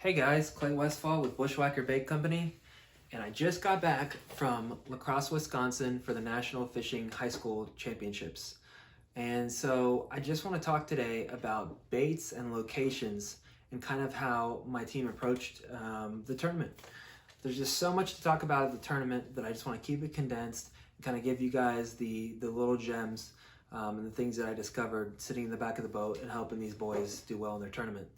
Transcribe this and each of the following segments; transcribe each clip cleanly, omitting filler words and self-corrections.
Hey guys, Clay Westfall with Bushwhacker Bait Company, and I just got back from La Crosse, Wisconsin for the National Fishing High School Championships. And so I just want to talk today about baits and locations and kind of how my team approached the tournament. There's just so much to talk about at the tournament that I just want to keep it condensed and kind of give you guys the little gems and the things that I discovered sitting in the back of the boat and helping these boys do well in their tournament.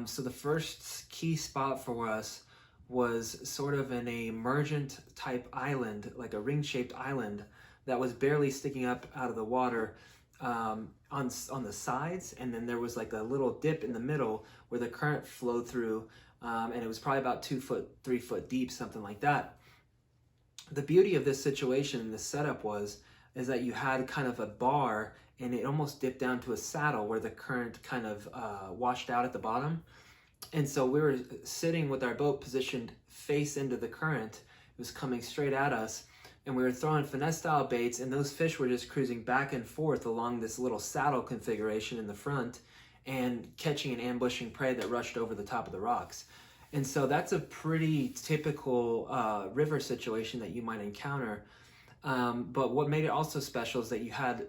So the first key spot for us was sort of an emergent type island, like a ring-shaped island that was barely sticking up out of the water on the sides, and then there was like a little dip in the middle where the current flowed through, and it was probably about 2 foot, 3 foot deep, something like that. The beauty of this situation, this setup is that you had kind of a bar and it almost dipped down to a saddle where the current kind of washed out at the bottom. And so we were sitting with our boat positioned face into the current. It was coming straight at us, and we were throwing finesse style baits, and those fish were just cruising back and forth along this little saddle configuration in the front and catching and ambushing prey that rushed over the top of the rocks. And so that's a pretty typical river situation that you might encounter. But what made it also special is that you had,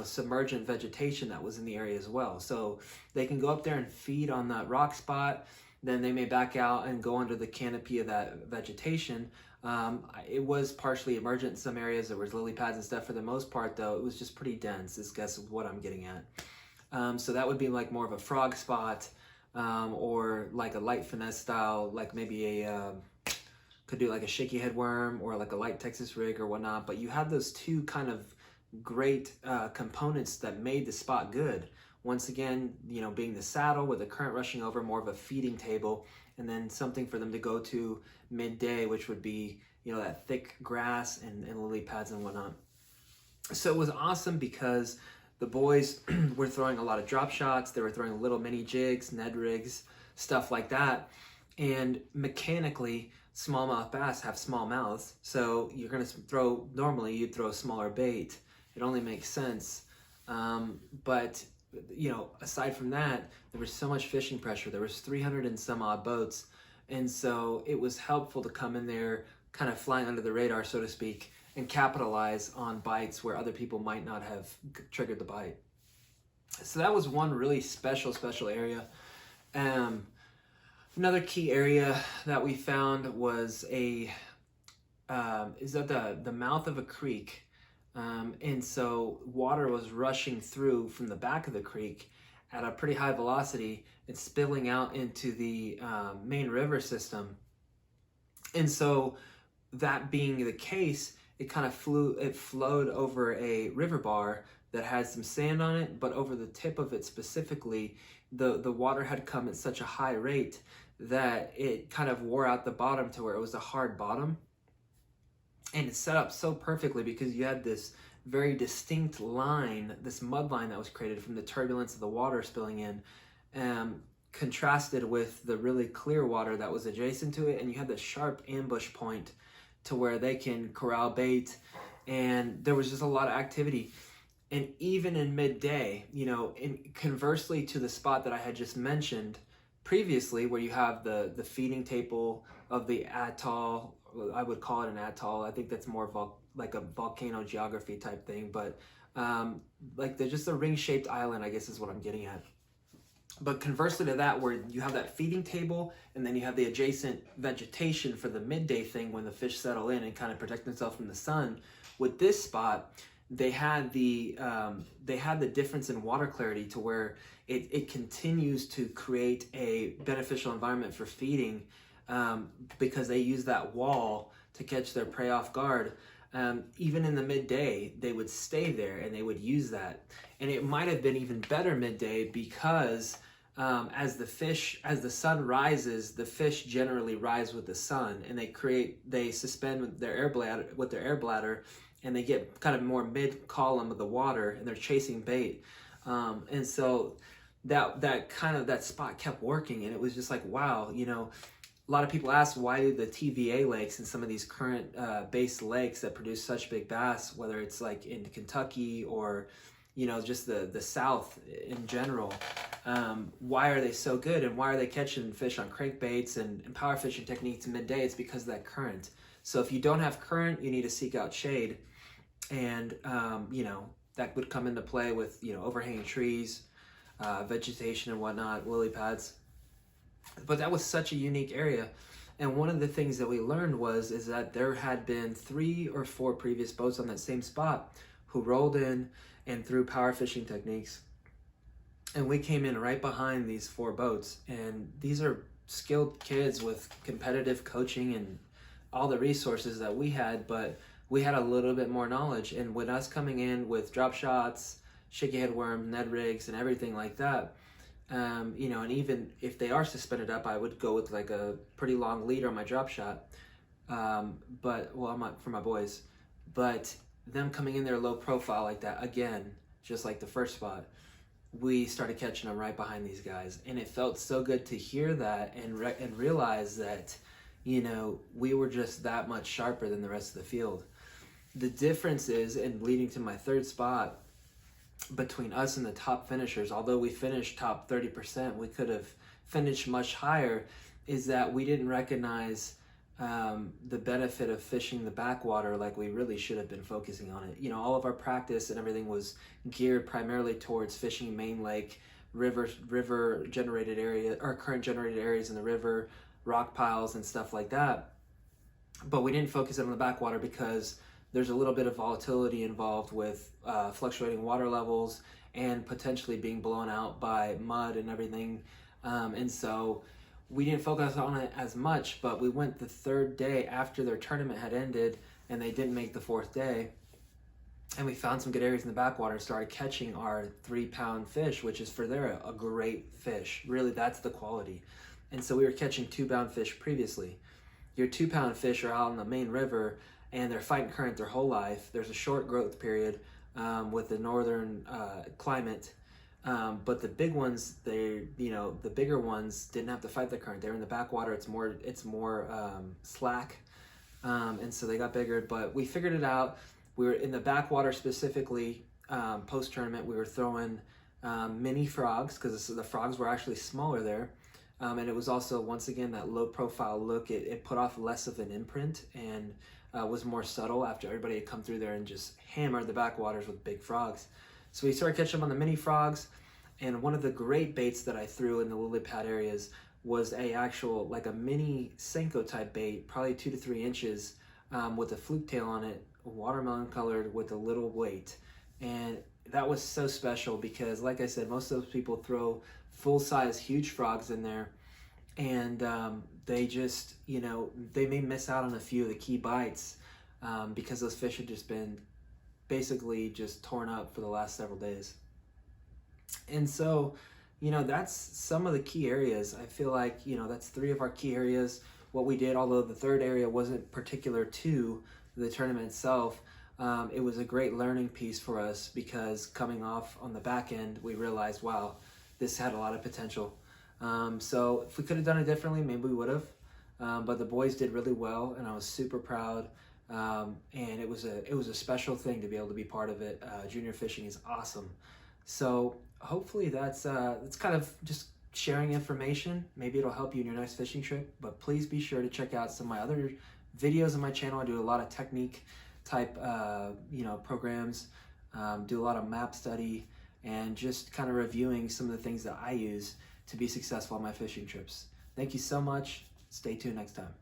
submergent vegetation that was in the area as well. So they can go up there and feed on that rock spot, then they may back out and go under the canopy of that vegetation. It was partially emergent in some areas. There was lily pads and stuff. For the most part, though, it was just pretty dense, is guess what I'm getting at. So that would be like more of a frog spot, or like a light finesse style, like maybe could do like a shaky head worm or like a light Texas rig or whatnot. But you had those two kind of great components that made the spot good. Once again, being the saddle with the current rushing over, more of a feeding table, and then something for them to go to midday, which would be, that thick grass and lily pads and whatnot. So it was awesome because the boys were throwing a lot of drop shots. They were throwing little mini jigs, Ned rigs, stuff like that. And mechanically, smallmouth bass have small mouths, so you're going to normally you'd throw a smaller bait. It only makes sense. But aside from that, there was so much fishing pressure. There was 300 and some odd boats, and so it was helpful to come in there kind of flying under the radar, so to speak, and capitalize on bites where other people might not have triggered the bite. So that was one really special area. Another key area that we found was is at the mouth of a creek. And so water was rushing through from the back of the creek at a pretty high velocity and spilling out into the main river system. And so that being the case, it flowed over a river bar that had some sand on it, but over the tip of it specifically, the water had come at such a high rate that it kind of wore out the bottom to where it was a hard bottom. And it's set up so perfectly because you had this very distinct line, this mud line that was created from the turbulence of the water spilling in, contrasted with the really clear water that was adjacent to it. And you had this sharp ambush point to where they can corral bait. And there was just a lot of activity. And even in midday, conversely to the spot that I had just mentioned previously, where you have the feeding table of the atoll, I would call it an atoll. I think that's more like a volcano geography type thing, but like they're just a ring-shaped island, I guess is what I'm getting at. But conversely to that, where you have that feeding table and then you have the adjacent vegetation for the midday thing when the fish settle in and kind of protect themselves from the sun, with this spot, they had the difference in water clarity to where it continues to create a beneficial environment for feeding, because they use that wall to catch their prey off guard. Even in the midday, they would stay there and they would use that. And it might have been even better midday because as the sun rises, the fish generally rise with the sun, and they suspend with their air bladder, and they get kind of more mid-column of the water, and they're chasing bait. And so that spot kept working, and it was just like, wow, a lot of people ask, why do the TVA lakes and some of these current based lakes that produce such big bass, whether it's like in Kentucky or just the South in general. Why are they so good, and why are they catching fish on crankbaits and power fishing techniques midday? It's because of that current. So if you don't have current, you need to seek out shade, and that would come into play with overhanging trees, vegetation and whatnot, lily pads. But that was such a unique area. And one of the things that we learned is that there had been 3 or 4 previous boats on that same spot who rolled in and threw power fishing techniques. And we came in right behind these 4 boats. And these are skilled kids with competitive coaching and all the resources that we had, but we had a little bit more knowledge. And with us coming in with drop shots, shaky head worm, Ned rigs, and everything like that, and even if they are suspended up, I would go with like a pretty long leader on my drop shot. For my boys. But them coming in there low profile like that, again, just like the first spot, we started catching them right behind these guys. And it felt so good to hear that and realize that, we were just that much sharper than the rest of the field. The difference is, and leading to my third spot, between us and the top finishers, although we finished top 30%, we could have finished much higher, is that we didn't recognize the benefit of fishing the backwater like we really should have been focusing on it. All of our practice and everything was geared primarily towards fishing main lake, river generated area, or current generated areas in the river, rock piles and stuff like that. But we didn't focus it on the backwater because there's a little bit of volatility involved with fluctuating water levels and potentially being blown out by mud and everything. And so we didn't focus on it as much, but we went the 3rd day after their tournament had ended and they didn't make the 4th day. And we found some good areas in the backwater and started catching our 3-pound fish, which is for there a great fish. Really, that's the quality. And so we were catching 2-pound fish previously. Your 2-pound fish are out in the main river and they're fighting current their whole life. There's a short growth period with the northern climate, but the big ones, the bigger ones didn't have to fight the current. They're in the backwater. It's more slack, and so they got bigger. But we figured it out. We were in the backwater specifically. Post tournament, we were throwing mini frogs because the frogs were actually smaller there. And it was also, once again, that low profile look. It put off less of an imprint and was more subtle after everybody had come through there and just hammered the backwaters with big frogs. So we started catching them on the mini frogs. And one of the great baits that I threw in the lily pad areas was like a mini Senko type bait, probably 2 to 3 inches, with a fluke tail on it, watermelon colored with a little weight. And that was so special because, like I said, most of those people throw full-size huge frogs in there, and they just, they may miss out on a few of the key bites because those fish had just been basically just torn up for the last several days. And so, that's some of the key areas. I feel like, that's 3 of our key areas. What we did, although the 3rd area wasn't particular to the tournament itself, it was a great learning piece for us because coming off on the back end, we realized, wow, this had a lot of potential. So if we could have done it differently, maybe we would have. But the boys did really well, and I was super proud. And it was a special thing to be able to be part of it. Junior fishing is awesome. So hopefully that's kind of just sharing information. Maybe it'll help you in your next fishing trip. But please be sure to check out some of my other videos on my channel. I do a lot of technique type programs. Do a lot of map study and just kind of reviewing some of the things that I use to be successful on my fishing trips. Thank you so much. Stay tuned next time.